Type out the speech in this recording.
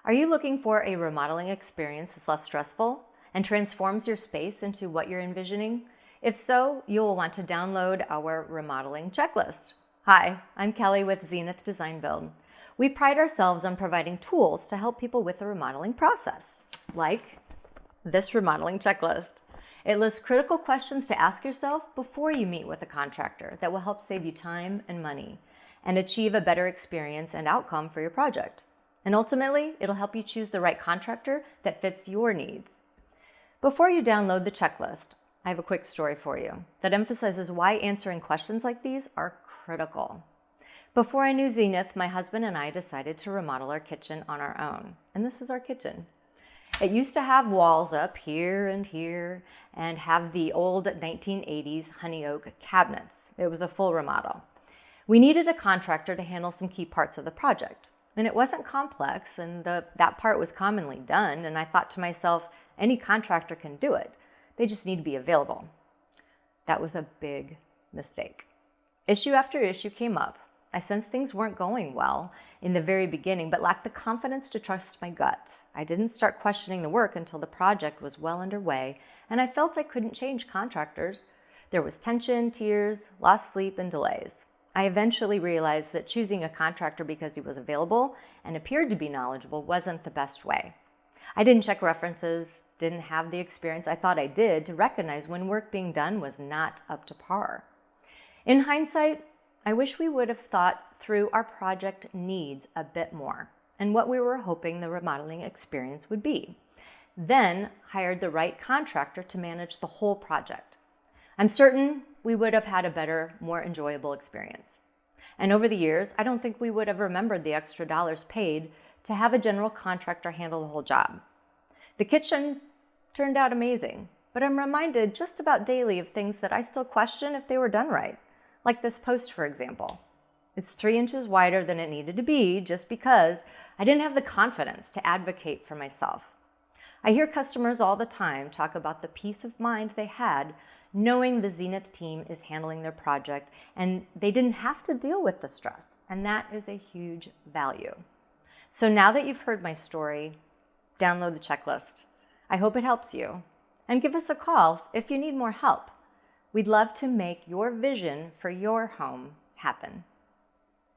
Are you looking for a remodeling experience that's less stressful and transforms your space into what you're envisioning? If so, you will want to download our remodeling checklist. Hi, I'm Kelly with Zenith Design Build. We pride ourselves on providing tools to help people with the remodeling process, like this remodeling checklist. It lists critical questions to ask yourself before you meet with a contractor that will help save you time and money and achieve a better experience and outcome for your project. And ultimately, it'll help you choose the right contractor that fits your needs. Before you download the checklist, I have a quick story for you that emphasizes why answering questions like these are critical. Before I knew Zenith, my husband and I decided to remodel our kitchen on our own. And this is our kitchen. It used to have walls up here and have the old 1980s honey oak cabinets. It was a full remodel. We needed a contractor to handle some key parts of the project. And it wasn't complex, and that part was commonly done, and I thought to myself, any contractor can do it. They just need to be available. That was a big mistake. Issue after issue came up. I sensed things weren't going well in the very beginning, but lacked the confidence to trust my gut. I didn't start questioning the work until the project was well underway, and I felt I couldn't change contractors. There was tension, tears, lost sleep, and delays. I eventually realized that choosing a contractor because he was available and appeared to be knowledgeable wasn't the best way. I didn't check references, didn't have the experience I thought I did to recognize when work being done was not up to par. In hindsight, I wish we would have thought through our project needs a bit more and what we were hoping the remodeling experience would be. Then hired the right contractor to manage the whole project. I'm certain we would have had a better, more enjoyable experience. And over the years, I don't think we would have remembered the extra dollars paid to have a general contractor handle the whole job. The kitchen turned out amazing, but I'm reminded just about daily of things that I still question if they were done right. Like this post, for example. It's 3 inches wider than it needed to be just because I didn't have the confidence to advocate for myself. I hear customers all the time talk about the peace of mind they had knowing the Zenith team is handling their project and they didn't have to deal with the stress, and that is a huge value. So now that you've heard my story, download the checklist. I hope it helps you, and give us a call if you need more help. We'd love to make your vision for your home happen.